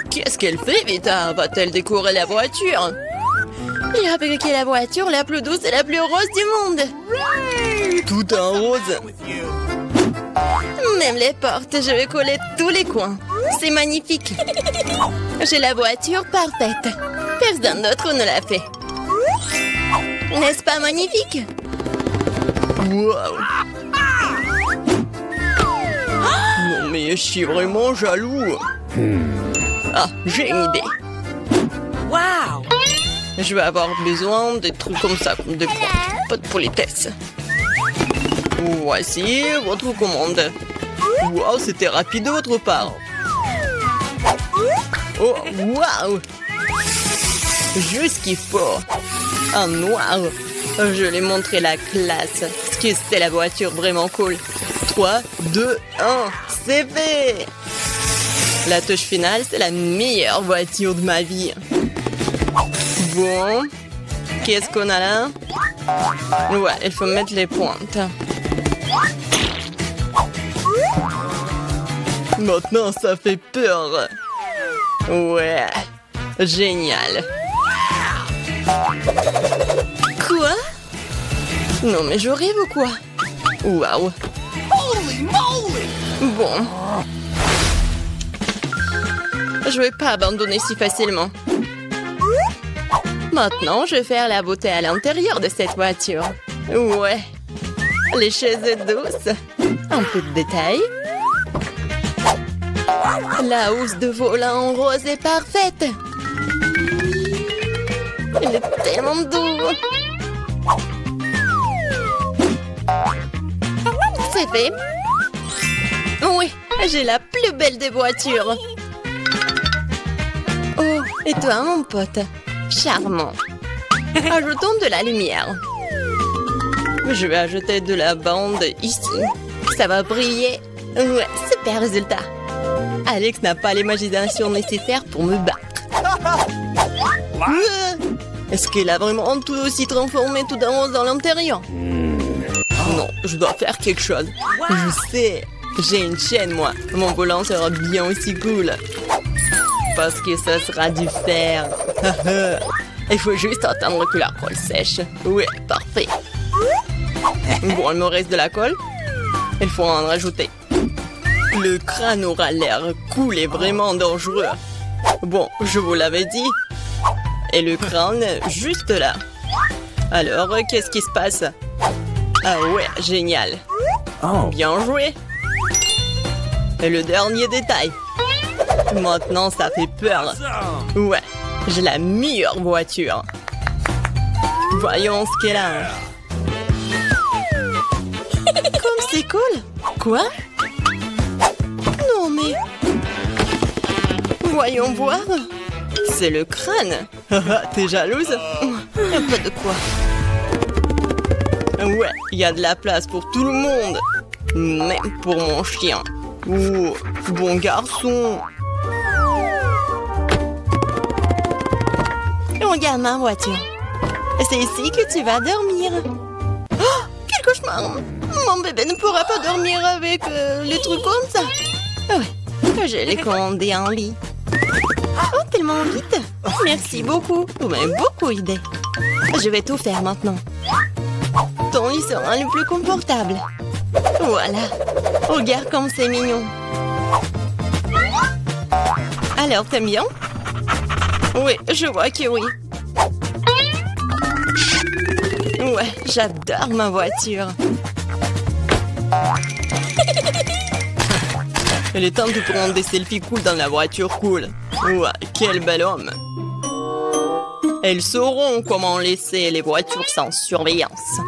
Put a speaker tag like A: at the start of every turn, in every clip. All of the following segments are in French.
A: Qu'est-ce qu'elle fait, Vita? Va-t-elle décorer la voiture? J'ai fabriqué la voiture la plus douce et la plus rose du monde. Tout en rose. Même les portes, je vais coller tous les coins. C'est magnifique. J'ai la voiture parfaite. Personne d'autre ne l'a fait. N'est-ce pas magnifique? Wow. Non mais je suis vraiment jaloux. Ah, j'ai une idée.
B: Wow!
A: Je vais avoir besoin de trucs comme ça, comme des potes pour les tests. Voici votre commande. Wow, c'était rapide de votre part. Oh, wow! Juste ce qu'il faut. En noir. Je vais montrer la classe. Parce que c'est la voiture vraiment cool. 3, 2, 1, c'est fait! La touche finale, c'est la meilleure voiture de ma vie. Bon, qu'est-ce qu'on a là? Ouais, il faut mettre les pointes. Maintenant, ça fait peur. Ouais, génial. Quoi? Non, mais je rêve ou quoi? Waouh. Bon. Je vais pas abandonner si facilement. Maintenant, je vais faire la beauté à l'intérieur de cette voiture. Ouais. Les chaises douces. Un peu de détails. La housse de volant en rose est parfaite. Il est tellement doux. C'est fait. Oui, j'ai la plus belle des voitures. Oh, et toi, mon pote? Charmant. Ajoutons de la lumière. Je vais ajouter de la bande ici. Ça va briller. Ouais, super résultat. Alex n'a pas l'imagination nécessaire pour me battre. Est-ce qu'elle a vraiment tout aussi transformé tout en rose dans l'intérieur? Non, je dois faire quelque chose. Je sais. J'ai une chaîne, moi. Mon volant sera bien aussi cool. Parce que ça sera du fer. Il faut juste attendre que la colle sèche. Oui, parfait. Bon, il me reste de la colle. Il faut en rajouter. Le crâne aura l'air cool et vraiment dangereux. Bon, je vous l'avais dit. Et le crâne, juste là. Alors, qu'est-ce qui se passe? Ah ouais, génial. Bien joué. Et le dernier détail. Maintenant, ça fait peur. Ouais, j'ai la meilleure voiture. Voyons ce qu'elle a. Comme c'est cool. Quoi? Non, mais... Voyons voir. C'est le crâne. T'es jalouse? Un peu de quoi? Ouais, il y a de la place pour tout le monde. Même pour mon chien. Oh, bon garçon. Regarde ma voiture. C'est ici que tu vas dormir. Oh, quel cauchemar. Mon bébé ne pourra pas dormir avec les trucs comme ça. Ouais, je l'ai commandé en lit. Oh, tellement vite. Merci beaucoup. Vous m'avez beaucoup aidé. Je vais tout faire maintenant. Ton lit sera le plus confortable. Voilà. Regarde comme c'est mignon. Alors, t'aimes bien? Oui, je vois que oui. Ouais, j'adore ma voiture. Il est temps de prendre des selfies cool dans la voiture cool. Ouais, quel bel homme. Elles sauront comment laisser les voitures sans surveillance.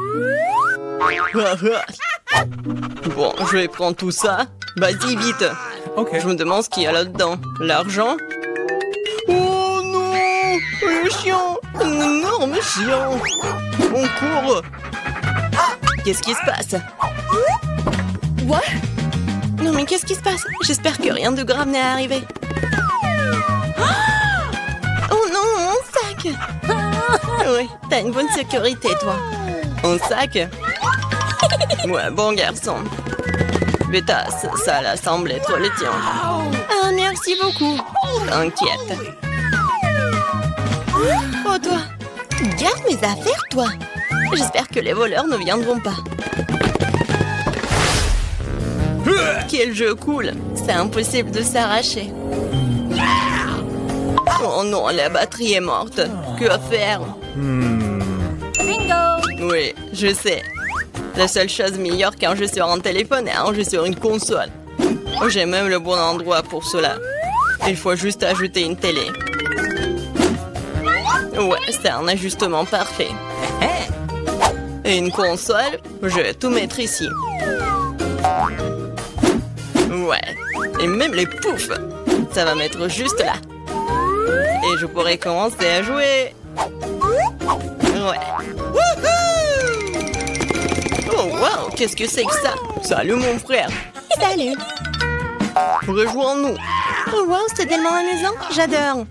A: Bon, je vais prendre tout ça. Vas-y, vite.
B: Ok.
A: Je me demande ce qu'il y a là-dedans. L'argent? Oh non! Le chien! Un énorme chien! On court! Qu'est-ce qui se passe? What? Non mais qu'est-ce qui se passe? J'espère que rien de grave n'est arrivé. Oh non, mon sac! Oui, t'as une bonne sécurité, toi. Un sac? Ouais, bon garçon. Beta, ça la semble être le tien. Ah, merci beaucoup. T'inquiète. Oh, toi. Garde mes affaires, toi. J'espère que les voleurs ne viendront pas. Quel jeu cool. C'est impossible de s'arracher. Oh non, la batterie est morte. Que faire?
B: Bingo!
A: Oui, je sais. La seule chose meilleure qu'un jeu sur un téléphone est un jeu sur une console. J'ai même le bon endroit pour cela. Il faut juste ajouter une télé. Ouais, c'est un ajustement parfait. Et une console, je vais tout mettre ici. Ouais, et même les poufs. Ça va mettre juste là. Et je pourrais commencer à jouer. Ouais. Oh, wow, qu'est-ce que c'est que ça? Salut, mon frère. Salut. Rejoins-nous. Oh, wow, c'est tellement amusant. J'adore.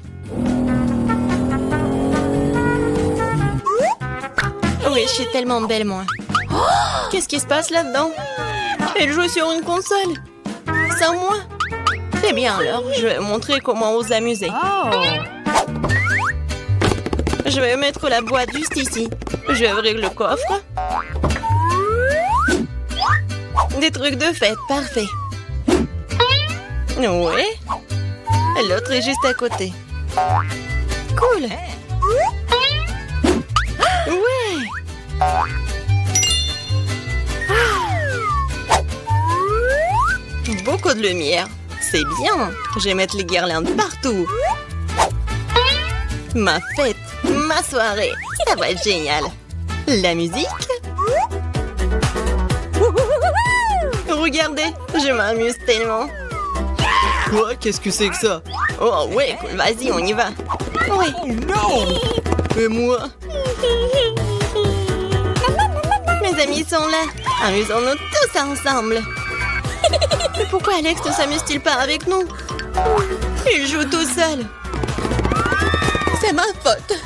A: Oui, je suis tellement belle, moi. Qu'est-ce qui se passe là-dedans? Elle joue sur une console. Sans moi? Eh bien alors, je vais montrer comment vous amuser. Je vais mettre la boîte juste ici. Je vais ouvrir le coffre. Des trucs de fête, parfait. Oui. L'autre est juste à côté. Cool. Ouais. Beaucoup de lumière. C'est bien. Je vais mettre les guirlandes partout. Ma fête, ma soirée. Ça va être génial. La musique. Regardez, je m'amuse tellement. Quoi? Qu'est-ce que c'est que ça? Oh ouais, vas-y, on y va. Ouais. Oh non! Et moi? Mes amis sont là. Amusons-nous tous ensemble. Mais pourquoi Alex ne s'amuse-t-il pas avec nous? Il joue tout seul. C'est ma faute.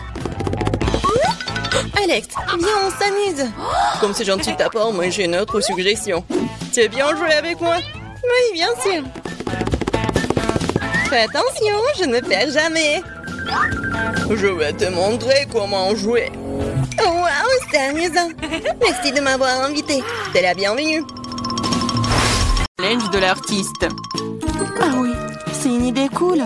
A: Alex, viens, on s'amuse. Comme c'est gentil de ta part, moi j'ai une autre suggestion. Tu veux bien jouer avec moi? Oui, bien sûr. Fais attention, je ne perds jamais. Je vais te montrer comment jouer. Oh, wow, c'est amusant. Merci de m'avoir invité. T'es la bienvenue. Challenge de l'artiste. Ah oui, c'est une idée cool.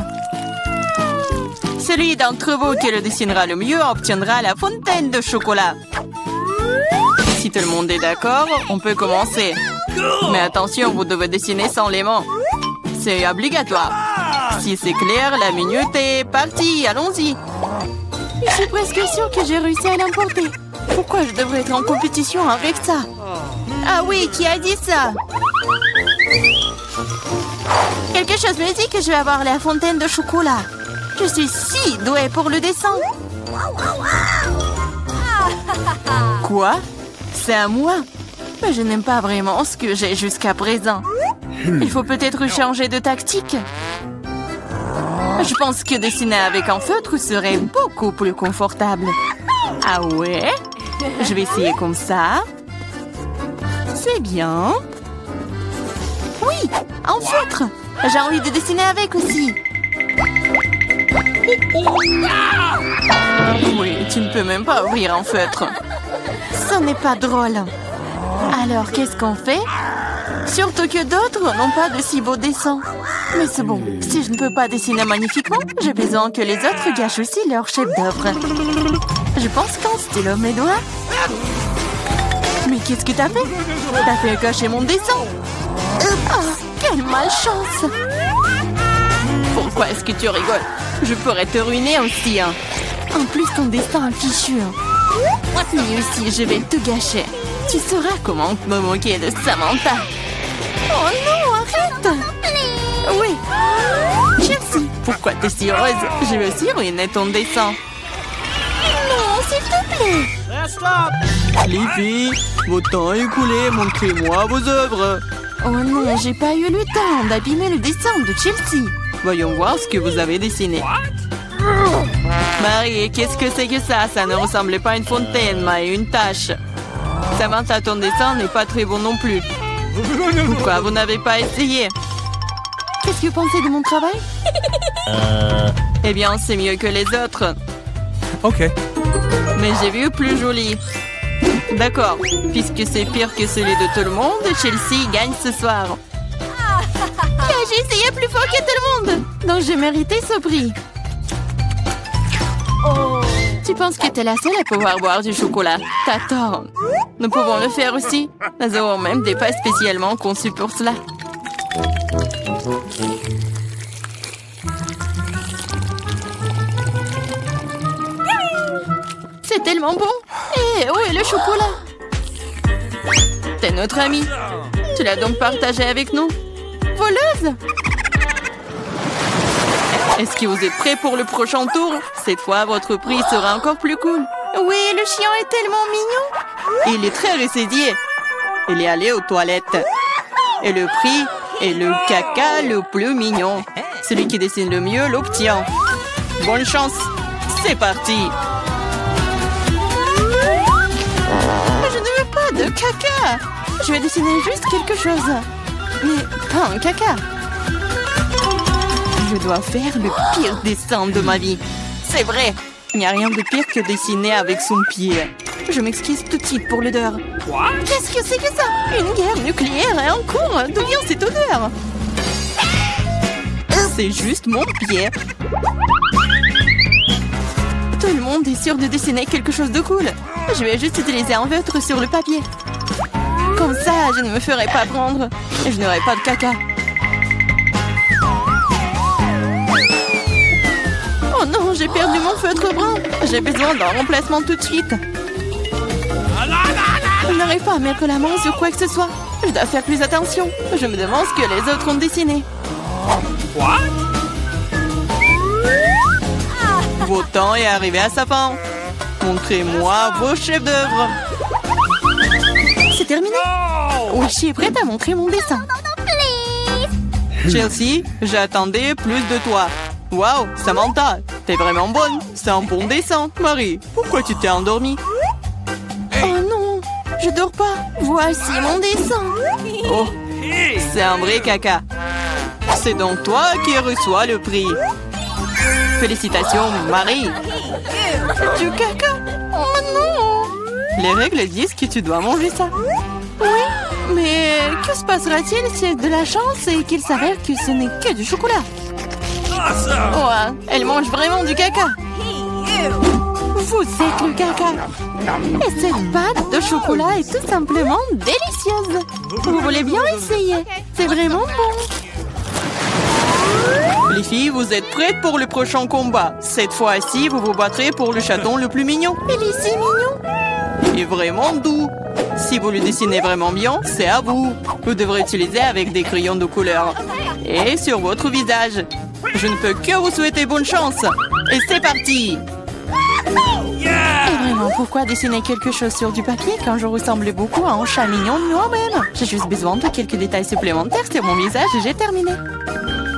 A: Celui d'entre vous qui le dessinera le mieux obtiendra la fontaine de chocolat. Si tout le monde est d'accord, on peut commencer. Mais attention, vous devez dessiner sans les mains. C'est obligatoire. Si c'est clair, la minute est partie. Allons-y. Je suis presque sûre que j'ai réussi à l'emporter. Pourquoi je devrais être en compétition avec ça? Ah oui, qui a dit ça? Quelque chose me dit que je vais avoir la fontaine de chocolat. Je suis si douée pour le dessin. Quoi? C'est à moi? Mais je n'aime pas vraiment ce que j'ai jusqu'à présent. Il faut peut-être changer de tactique. Je pense que dessiner avec un feutre serait beaucoup plus confortable. Ah ouais? Je vais essayer comme ça. C'est bien. Oui, un feutre. J'ai envie de dessiner avec aussi. Oui, tu ne peux même pas ouvrir un feutre. Ce n'est pas drôle. Alors, qu'est-ce qu'on fait? Surtout que d'autres n'ont pas de si beaux dessins. Mais c'est bon, si je ne peux pas dessiner magnifiquement, j'ai besoin que les autres gâchent aussi leur chef-d'œuvre. Je pense qu'un stylo, mes doigts. Mais qu'est-ce que t'as fait? T'as fait gâcher mon dessin. Oh, quelle malchance! Pourquoi est-ce que tu rigoles? Je pourrais te ruiner aussi, hein. En plus, ton destin est fichu. Mais aussi, je vais te gâcher. Tu sauras comment me moquer de Samantha. Oh non, arrête! Oui. Chelsea, pourquoi t'es si heureuse? Je vais aussi ruiner ton dessin. Non, s'il te plaît. Les filles, votre temps est écoulé. Montrez-moi vos œuvres. Oh non, j'ai pas eu le temps d'abîmer le dessin de Chelsea. Voyons voir ce que vous avez dessiné. Marie, qu'est-ce que c'est que ça? Ça ne ressemblait pas à une fontaine, mais à une tache. Samantha, ton dessin n'est pas très bon non plus. Pourquoi vous n'avez pas essayé? Qu'est-ce que vous pensez de mon travail? Eh bien, c'est mieux que les autres.
C: Ok.
A: Mais j'ai vu plus joli. D'accord, puisque c'est pire que celui de tout le monde, Chelsea gagne ce soir. J'ai essayé plus fort que tout le monde, donc j'ai mérité ce prix. Tu penses que t'es la seule à pouvoir boire du chocolat? T'as tort. Nous pouvons le faire aussi. Nous avons même des pâtes spécialement conçues pour cela. C'est tellement bon. Et où est le chocolat? T'es notre amie. Tu l'as donc partagé avec nous? Voleuse! Est-ce que vous êtes prêts pour le prochain tour? Cette fois, votre prix sera encore plus cool. Oui, le chien est tellement mignon. Il est très ressaidié. Il est allé aux toilettes. Et le prix est le caca le plus mignon. Celui qui dessine le mieux l'obtient. Bonne chance. C'est parti. Je ne veux pas de caca. Je vais dessiner juste quelque chose. Mais pas un caca. Je dois faire le pire dessin de ma vie. C'est vrai. Il n'y a rien de pire que dessiner avec son pied. Je m'excuse tout de suite pour l'odeur. Qu'est-ce que c'est que ça? Une guerre nucléaire est en cours. D'où vient cette odeur? C'est juste mon pied. Tout le monde est sûr de dessiner quelque chose de cool. Je vais juste utiliser un feutre sur le papier. Comme ça, je ne me ferai pas prendre. Et je n'aurai pas de caca. Oh non, j'ai perdu mon feutre brun. J'ai besoin d'un remplacement tout de suite. Je n'arrive pas à mettre la main sur quoi que ce soit. Je dois faire plus attention. Je me demande ce que les autres ont dessiné. Votre temps est arrivé à sa fin. Montrez-moi vos chefs-d'œuvre. C'est terminé. Oui, je suis prête à montrer mon dessin. Chelsea, j'attendais plus de toi. Waouh, Samantha, t'es vraiment bonne. C'est un bon dessin. Marie, pourquoi tu t'es endormie? Oh non, je dors pas. Voici mon dessin. Oh, c'est un vrai caca. C'est donc toi qui reçois le prix. Félicitations, Marie. Du caca? Oh non. Les règles disent que tu dois manger ça. Oui, mais que se passera-t-il si c'est de la chance et qu'il s'avère que ce n'est que du chocolat? Oh, elle mange vraiment du caca. Vous êtes le caca. Et cette pâte de chocolat est tout simplement délicieuse. Vous voulez bien essayer? C'est vraiment bon. Les filles, vous êtes prêtes pour le prochain combat. Cette fois-ci, vous vous battrez pour le chaton le plus mignon. Il est si mignon. Et vraiment doux. Si vous le dessinez vraiment bien, c'est à vous. Vous devrez utiliser avec des crayons de couleur. Et sur votre visage. Je ne peux que vous souhaiter bonne chance. Et c'est parti. Et vraiment, pourquoi dessiner quelque chose sur du papier quand je ressemble beaucoup à un chat mignon de moi-même? J'ai juste besoin de quelques détails supplémentaires sur mon visage et j'ai terminé.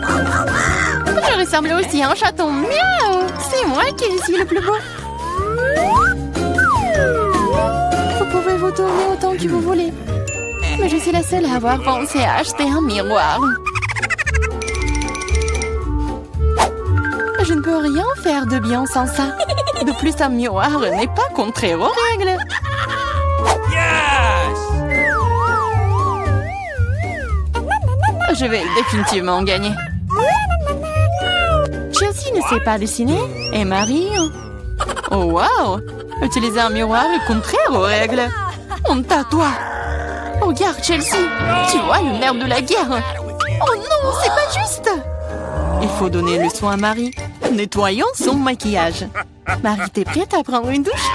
A: Je ressemble aussi à un chaton. Miaou! C'est moi qui suis le plus beau. Vous pouvez vous tourner autant que vous voulez. Mais je suis la seule à avoir pensé à acheter un miroir. Je ne peux rien faire de bien sans ça. De plus, un miroir n'est pas contraire aux règles. Je vais définitivement gagner. Chelsea ne sait pas dessiner. Et Marie... Oh, wow! Utiliser un miroir est contraire aux règles. Honte à toi. Regarde, Chelsea. Tu vois le nerf de la guerre. Oh non, c'est pas juste. Il faut donner le soin à Marie. Nettoyons son maquillage. Marie, t'es prête à prendre une douche?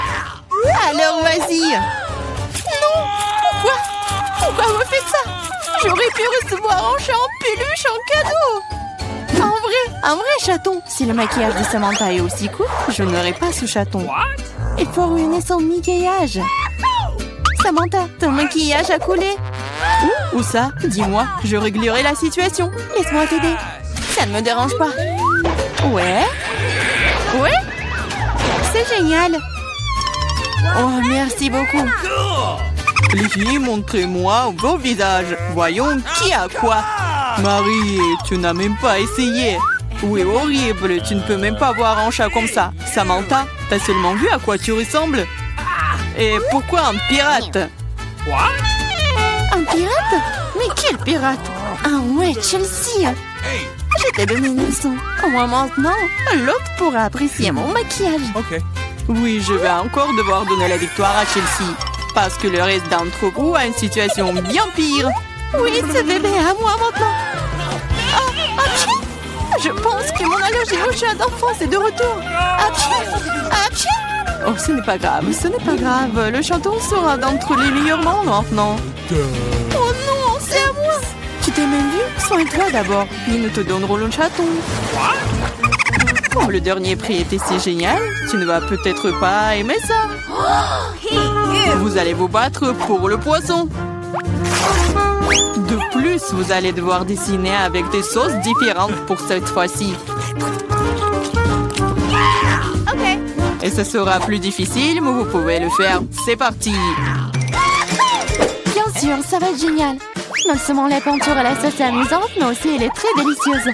A: Alors, vas-y. Non, pourquoi? Pourquoi vous faites ça? J'aurais pu recevoir un chat en peluche en cadeau. Un vrai chaton. Si le maquillage de Samantha est aussi court, je n'aurai pas ce chaton. Il faut ruiner son maquillage. Samantha, ton maquillage a coulé. Où ça? Dis-moi, je réglerai la situation. Laisse-moi t'aider. Ça ne me dérange pas. Ouais? Ouais? C'est génial. Oh, merci beaucoup. Les filles, montrez-moi vos visages. Voyons qui a quoi. Marie, tu n'as même pas essayé. Oui, horrible, tu ne peux même pas voir un chat comme ça. Samantha, t'as seulement vu à quoi tu ressembles? Et pourquoi un pirate?
C: Un pirate? Mais quel pirate? Ah ouais, Chelsea! Je t'ai donné une leçon. Au moins maintenant, l'autre pourra apprécier mon maquillage.
A: Oui, je vais encore devoir donner la victoire à Chelsea. Parce que le reste d'entre vous a une situation bien pire.
C: Oui, ce bébé est à moi maintenant. Ah, atchou! Je pense que mon allergie au chat d'enfance est de retour. Atchou! Atchou!
A: Oh, ce n'est pas grave, ce n'est pas grave. Le chaton sera d'entre les meilleurs membres maintenant.
C: Oh non, c'est à moi!
A: Tu t'es même vu? Soigne-toi d'abord, puis nous te donnerons le chaton. Oh, le dernier prix était si génial. Tu ne vas peut-être pas aimer ça. Vous allez vous battre pour le poisson. De plus, vous allez devoir dessiner avec des sauces différentes pour cette fois-ci.
C: Ok.
A: Et ce sera plus difficile, mais vous pouvez le faire. C'est parti.
C: Bien sûr, ça va être génial. Non seulement la peinture à la sauce est amusante, mais aussi elle est très délicieuse.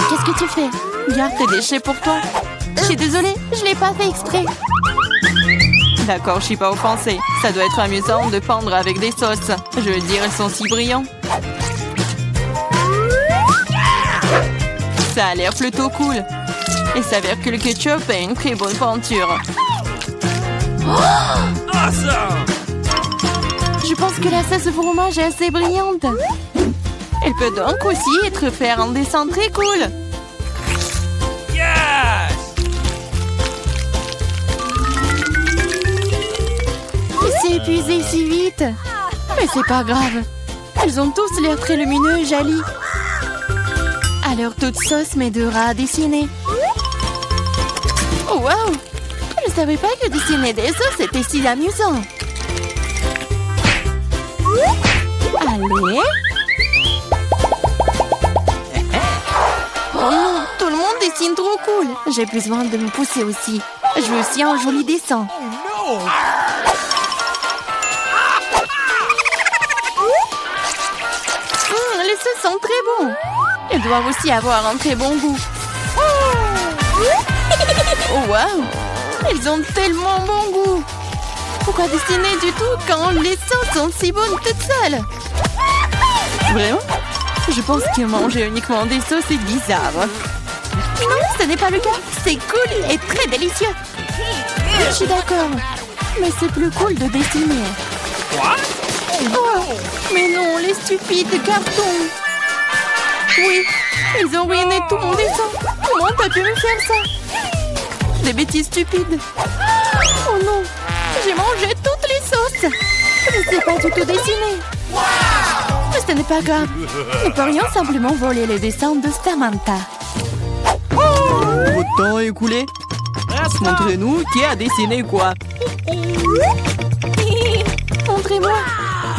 C: Qu'est-ce que tu fais?
A: Garde tes déchets pour toi.
C: Je suis désolée, je l'ai pas fait exprès.
A: D'accord, je suis pas offensée. Ça doit être amusant de peindre avec des sauces. Je veux dire, elles sont si brillants. Ça a l'air plutôt cool. Il s'avère que le ketchup est une très bonne peinture.
C: Je pense que la sauce au fromage est assez brillante.
A: Elle peut donc aussi être faire un dessin très cool.
C: Il s'est épuisé si vite. Mais c'est pas grave. Elles ont tous l'air très lumineux et jolies. Alors toute sauce m'aidera à dessiner. Oh wow! Je ne savais pas que dessiner des sauces était si amusant. Allez. Oh non, tout le monde dessine trop cool. J'ai besoin de me pousser aussi. Je veux aussi un joli dessin. Les sauces sont très bons. Elles doivent aussi avoir un très bon goût. Oh wow! Elles ont tellement bon goût. Pourquoi dessiner du tout quand les sauces sont si bonnes toutes seules?
A: Vraiment? Je pense que manger uniquement des sauces est bizarre.
C: Non, ce n'est pas le cas. C'est cool et très délicieux. Je suis d'accord. Mais c'est plus cool de dessiner. Oh, mais non, les stupides cartons. Oui, ils ont ruiné tout mon dessin. Comment t'as pu me faire ça? Des bêtises stupides. Oh non, j'ai mangé toutes les sauces. Je ne sais pas du tout dessiner. Mais ce n'est pas grave. Nous pourrions simplement voler les dessins de Samantha.
A: Votre temps est écoulé. Montrez-nous qui a dessiné quoi.
C: Montrez-moi.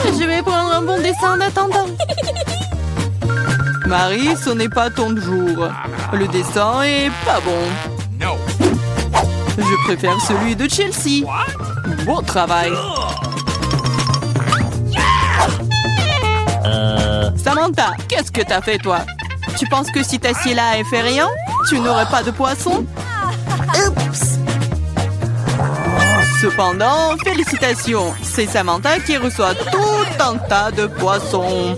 C: Je vais prendre un bon dessin en attendant.
A: Marie, ce n'est pas ton jour. Le dessin est pas bon. Je préfère celui de Chelsea. Bon travail. Samantha, qu'est-ce que t'as fait toi? Tu penses que si t'assieds là et fais rien, tu n'aurais pas de poisson?
C: Oups.
A: Cependant, félicitations. C'est Samantha qui reçoit tout un tas de poissons.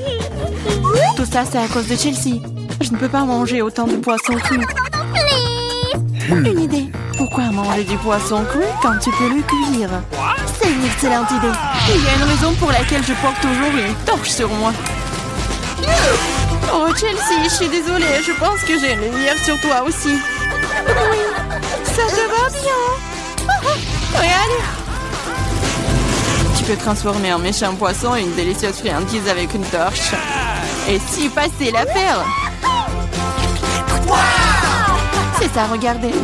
C: Tout ça, c'est à cause de Chelsea. Je ne peux pas manger autant de poissons crus. Une idée. Pourquoi manger du poisson cru quand tu peux le cuire? C'est une excellente idée.
A: Il y a une raison pour laquelle je porte toujours une torche sur moi.
C: Oh, Chelsea, je suis désolée. Je pense que j'ai une lumière sur toi aussi. Oui, ça te va bien. Regarde.
A: Tu peux transformer un méchant poisson en une délicieuse friandise avec une torche. Et si passer l'affaire?
C: C'est ça, regardez.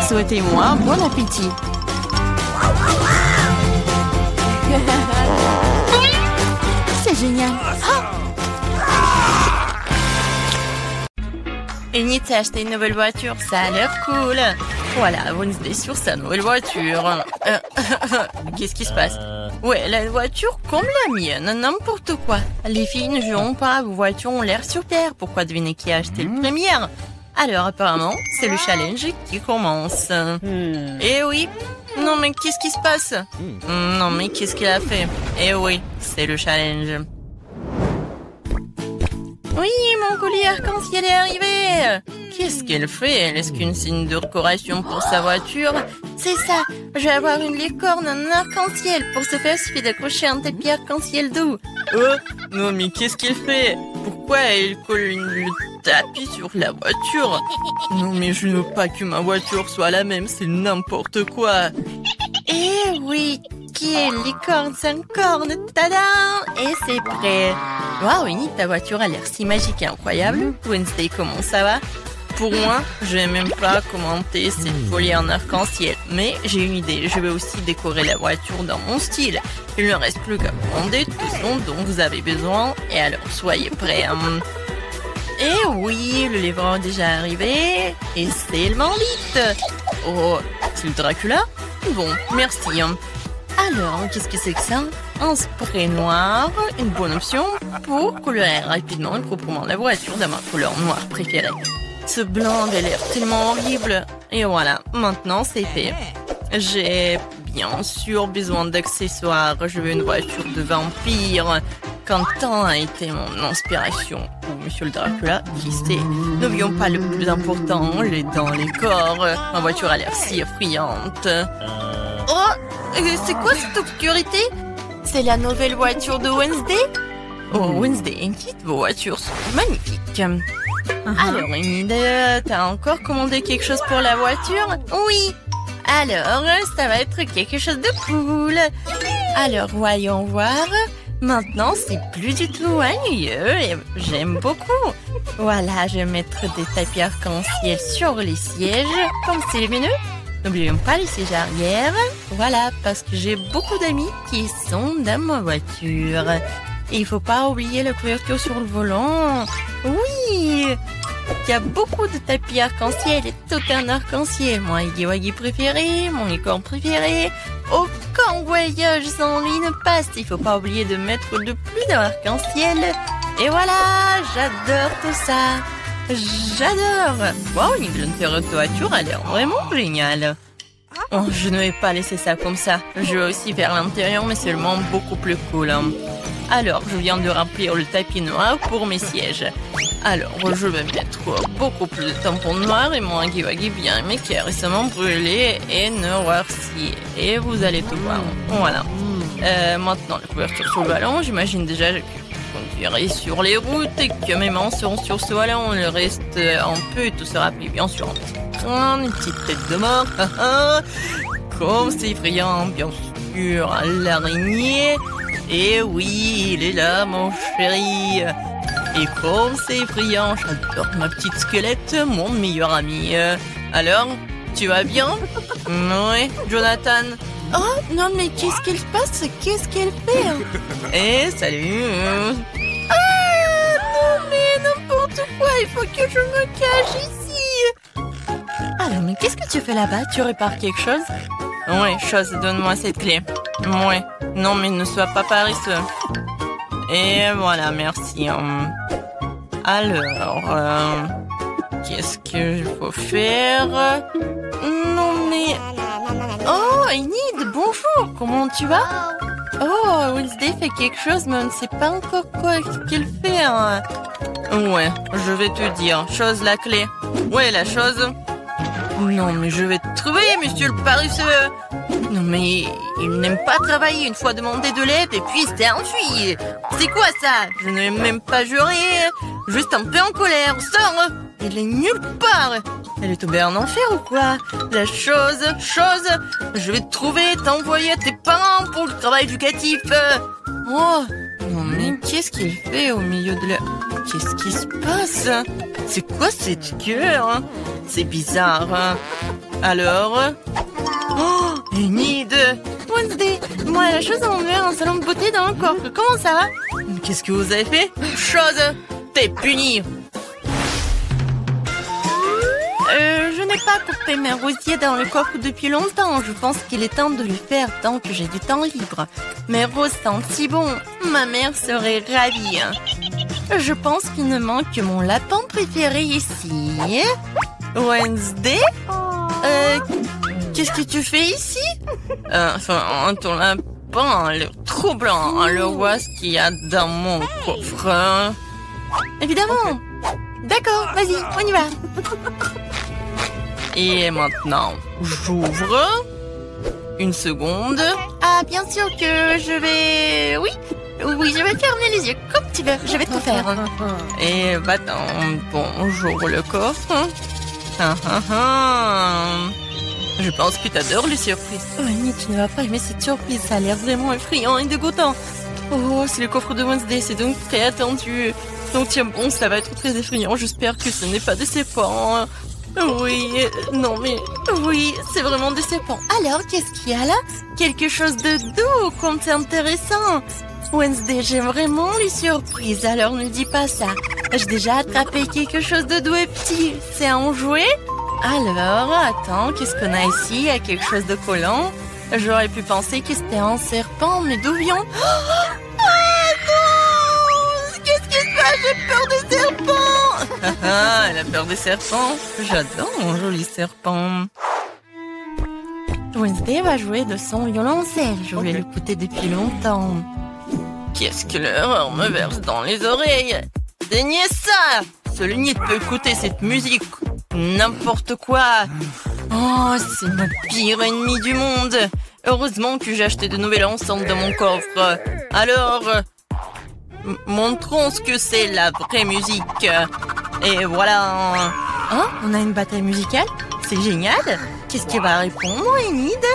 A: Souhaitez-moi bon appétit.
C: C'est génial. Enid s'est acheté une nouvelle voiture, ça a l'air cool. Voilà, Wednesday sur sa nouvelle voiture. Qu'est-ce qui se passe? Ouais, la voiture comme la mienne, n'importe quoi. Les filles ne joueront pas, vos voitures ont l'air super. Pourquoi deviner qui a acheté le premier? Alors apparemment, c'est le challenge qui commence. Eh oui. Non mais qu'est-ce qui se passe? Non mais qu'est-ce qu'il a fait? Eh oui, c'est le challenge. Oui, mon collier arc-en-ciel est arrivé. Qu'est-ce qu'elle fait? Est-ce qu'une signe de décoration pour sa voiture? C'est ça, je vais avoir une licorne en arc-en-ciel. Pour ce faire, il suffit d'accrocher un tapis arc-en-ciel doux. Oh, non mais qu'est-ce qu'elle fait? Pourquoi elle colle le tapis sur la voiture? Non mais je ne veux pas que ma voiture soit la même, c'est n'importe quoi. Eh oui, qui est licorne sans corne? Tada! Et c'est prêt. Waouh, Winnie, ta voiture a l'air si magique et incroyable. Wednesday, comment ça va? Pour moi, je vais même pas commenter cette folie en arc-en-ciel. Mais j'ai une idée, je vais aussi décorer la voiture dans mon style. Il ne reste plus qu'à commander tout ce dont vous avez besoin. Et alors, soyez prêts. Et oui, le livreur est déjà arrivé. Et c'est tellement vite. Oh, c'est le Dracula? Bon, merci. Alors, qu'est-ce que c'est que ça? Un spray noir, une bonne option pour colorer rapidement et proprement la voiture de ma couleur noire préférée. Ce blanc avait l'air tellement horrible. Et voilà, maintenant c'est fait. J'ai bien sûr besoin d'accessoires. Je veux une voiture de vampire. Quentin a été mon inspiration. Ou Monsieur le Dracula, qui sait. N'oublions pas le plus important, les dents, les corps. Ma voiture a l'air si effrayante. Oh, c'est quoi cette obscurité? C'est la nouvelle voiture de Wednesday? Oh, Wednesday, Enid, vos voitures sont magnifiques. Alors, Enid, t'as encore commandé quelque chose pour la voiture? Oui. Alors, ça va être quelque chose de cool. Alors, voyons voir. Maintenant, c'est plus du tout ennuyeux et j'aime beaucoup. Voilà, je vais mettre des tapis arc-en-ciel sur les sièges, comme c'est lumineux. N'oublions pas les sièges arrière. Voilà, parce que j'ai beaucoup d'amis qui sont dans ma voiture. Et il faut pas oublier la couverture sur le volant. Oui, il y a beaucoup de tapis arc-en-ciel et tout un arc-en-ciel. Mon Huggy préféré, mon licorne préféré. Aucun voyage sans lui ne passe. Il faut pas oublier de mettre de plus d'arc-en-ciel. Et voilà, j'adore tout ça. J'adore. Wow, l'intérieur de voiture a l'air vraiment génial. Oh, je ne vais pas laisser ça comme ça. Je vais aussi faire l'intérieur, mais seulement beaucoup plus cool. Alors, je viens de remplir le tapis noir pour mes sièges. Alors, je vais mettre beaucoup plus de tampons noirs et mon Huggy bien aimé qui est récemment brûlé et noirci. Et vous allez tout voir. Voilà. Maintenant, la couverture sur le ballon. J'imagine déjà que je conduirai sur les routes et que mes mains seront sur ce ballon. Le reste, un peu, et tout sera plus bien sûr. Une petite tête de mort. Comme c'est effrayant, bien sûr. L'araignée. Et oui, il est là, mon chéri. Et comme c'est effrayant, j'adore ma petite squelette, mon meilleur ami. Alors, tu vas bien? Oui, Jonathan. Oh, non, mais qu'est-ce qu'elle passe? Qu'est-ce qu'elle fait? Eh, salut. Ah, non, mais n'importe quoi, il faut que je me cache ici. Alors, mais qu'est-ce que tu fais là-bas? Tu répares quelque chose? Oui, chose, donne-moi cette clé. Oui, non, mais ne sois pas paresseux. Et voilà, merci. Alors, qu'est-ce que je faut faire? Non, mais... Oh, Enid, bonjour, comment tu vas? Oh, Wednesday fait quelque chose, mais on ne sait pas encore quoi qu'elle fait. Ouais, je vais te dire. Chose, la clé. Ouais, la chose... Non, mais je vais te trouver, monsieur le paresseux. Non, mais il n'aime pas travailler. Une fois demandé de l'aide et puis il s'est enfui. C'est quoi ça? Je n'ai même pas juré. Juste un peu en colère. Sors. Elle est nulle part. Elle est tombée en enfer ou quoi? La chose. Je vais te trouver, t'envoyer à tes parents pour le travail éducatif. Oh, non, mais qu'est-ce qu'il fait au milieu de la... Qu'est-ce qui se passe? C'est quoi cette gueule? C'est bizarre. Alors... Oh, Enid! Wednesday, moi la chose à m'enlever un salon de beauté dans le corps. Comment ça va? Qu'est-ce que vous avez fait? Chose! T'es puni! Je n'ai pas coupé mes rosiers dans le coffre depuis longtemps. Je pense qu'il est temps de le faire tant que j'ai du temps libre. Mes roses sentent si bon. Ma mère serait ravie. Je pense qu'il ne manque que mon lapin préféré ici. Wednesday? Qu'est-ce que tu fais ici? Ton lapin a l'air troublant. Alors, vois ce qu'il y a dans mon coffre. Évidemment. D'accord, vas-y, on y va. Et maintenant, j'ouvre. Une seconde. Ah, bien sûr que je vais... Oui, je vais fermer les yeux comme tu veux. Je vais tout faire. Et attends, bon, j'ouvre le coffre. Je pense que tu adores les surprises. Oh, Annie, tu ne vas pas aimer cette surprise. Ça a l'air vraiment effrayant et dégoûtant. Oh, c'est le coffre de Wednesday. C'est donc très attendu. Donc tiens bon, ça va être très effrayant. J'espère que ce n'est pas décevant. Oui, non mais... Oui, c'est vraiment décevant. Alors, qu'est-ce qu'il y a là? Quelque chose de doux, comme c'est intéressant. Wednesday, j'aime vraiment les surprises, alors ne dis pas ça. J'ai déjà attrapé quelque chose de doux et petit. C'est un jouet? Alors, attends, qu'est-ce qu'on a ici? Il y a quelque chose de collant. J'aurais pu penser que c'était un serpent, mais d'où vient? J'ai peur des serpents. Elle a peur des serpents. J'adore mon joli serpent. Wednesday va jouer de son violoncelle. Je voulais l'écouter depuis longtemps. Qu'est-ce que l'horreur me verse dans les oreilles? Daignez ça! Seul Nid peut écouter cette musique. N'importe quoi. Oh, c'est mon pire ennemi du monde. Heureusement que j'ai acheté de nouvelles enceintes dans mon coffre. Alors... montrons ce que c'est la vraie musique. Et voilà. Oh, on a une bataille musicale? C'est génial. Qu'est-ce qu'elle va répondre, Enid?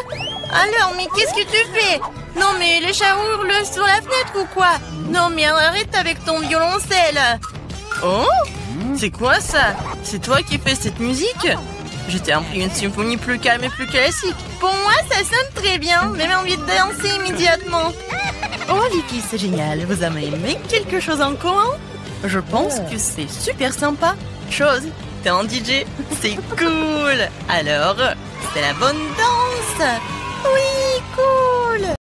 C: Alors, mais qu'est-ce que tu fais? Non, mais les chats hurlent sur la fenêtre ou quoi? Non, mais arrête avec ton violoncelle. Oh, c'est quoi ça? C'est toi qui fais cette musique? Je t'ai appris une symphonie plus calme et plus classique. Pour moi, ça sonne très bien. J'ai envie de danser immédiatement. Oh, les filles, c'est génial. Vous avez aimé quelque chose en commun? Je pense que c'est super sympa. Chose, t'es un DJ. C'est cool. Alors, c'est la bonne danse. Oui.